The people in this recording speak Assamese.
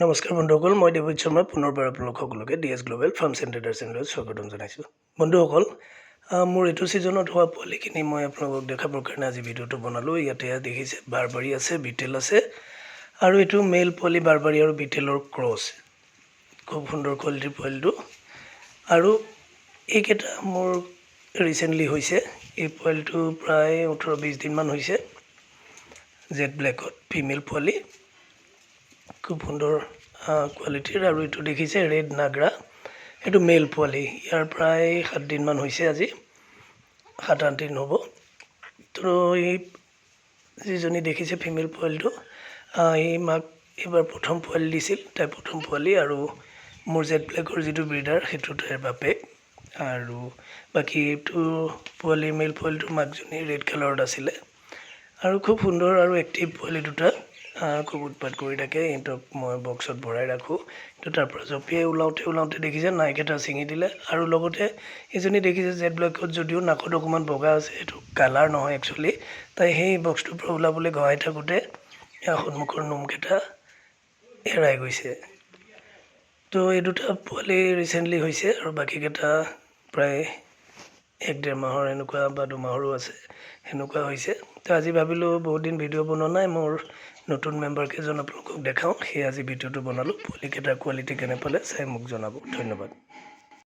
নমস্কাৰ বন্ধুসকল, মই দেৱজিৎ শৰ্মা পুনৰবাৰ আপোনালোক সকলোকে DS global farms and traders চেনেলত স্বাগতম জনাইছোঁ। বন্ধুসকল, মোৰ এইটো ছিজনত হোৱা পোৱালিখিনি মই আপোনালোকক দেখাবৰ কাৰণে আজি ভিডিঅ'টো বনালোঁ। ইয়াতে দেখিছে বাৰবাৰী আছে, বিটেল আছে, আৰু এইটো মেল পোৱালি বাৰবাৰী আৰু বিটেলৰ ক্ৰছ। খুব সুন্দৰ কোৱালিটিৰ পোৱালিটো। আৰু এইকেইটা মোৰ ৰিচেণ্টলি হৈছে। এই পোৱালিটো প্ৰায় 18-20 দিনমান হৈছে। জেড ব্লেকত ফিমেল পোৱালি, খুব সুন্দৰ কোৱালিটিৰ। আৰু এইটো দেখিছে ৰেড নাগৰা, এইটো মেল পোৱালি। ইয়াৰ প্ৰায় 7 দিনমান হৈছে, আজি 7-8 দিন হ'ব। তো এই যিজনী দেখিছে ফিমেল পোৱালিটো, এই মাক এইবাৰ প্ৰথম পোৱালি দিছিল, তাই প্ৰথম পোৱালি। আৰু মোৰ জেড ব্লেকৰ যিটো ব্ৰিডাৰ, সেইটো তাইৰ বাপেক। আৰু বাকী এইটো পোৱালি মেল পোৱালিটোৰ মাকজনী ৰেড কালাৰত আছিলে। আৰু খুব সুন্দৰ আৰু এক্টিভ পোৱালি দুটা, খুব উৎপাত কৰি থাকে। সিহঁতক মই বক্সত ভৰাই ৰাখোঁ। তো তাৰ পৰা জঁপিয়াই ওলাওঁতে দেখিছে নাইক এটা ছিঙি দিলে। আৰু লগতে এইজনী দেখিছে জেড ব্লেকত, যদিও নাকত অকণমান বগা আছে, এইটো কালাৰ নহয় একচুৱেলি। তাই সেই বক্সটোৰ পৰা ওলাবলৈ ঘঁহাই থাকোঁতে সন্মুখৰ নোমকেইটা হেৰাই গৈছে। তো এই দুটা পোৱালি ৰিচেণ্টলি হৈছে, আৰু বাকীকেইটা প্ৰায় 1-1.5 মাহৰ এনেকুৱা বা 2 মাহৰো আছে, সেনেকুৱা হৈছে। তো আজি ভাবিলোঁ বহুত দিন ভিডিঅ' বনোৱা নাই, মোৰ নতুন মেম্বাৰ কেইজন আপোনালোকক দেখাওঁ, সেই আজি ভিডিঅ'টো বনালোঁ। পোৱালিকেইটাৰ কোৱালিটি কেনে পালে চাই মোক জনাব। ধন্যবাদ।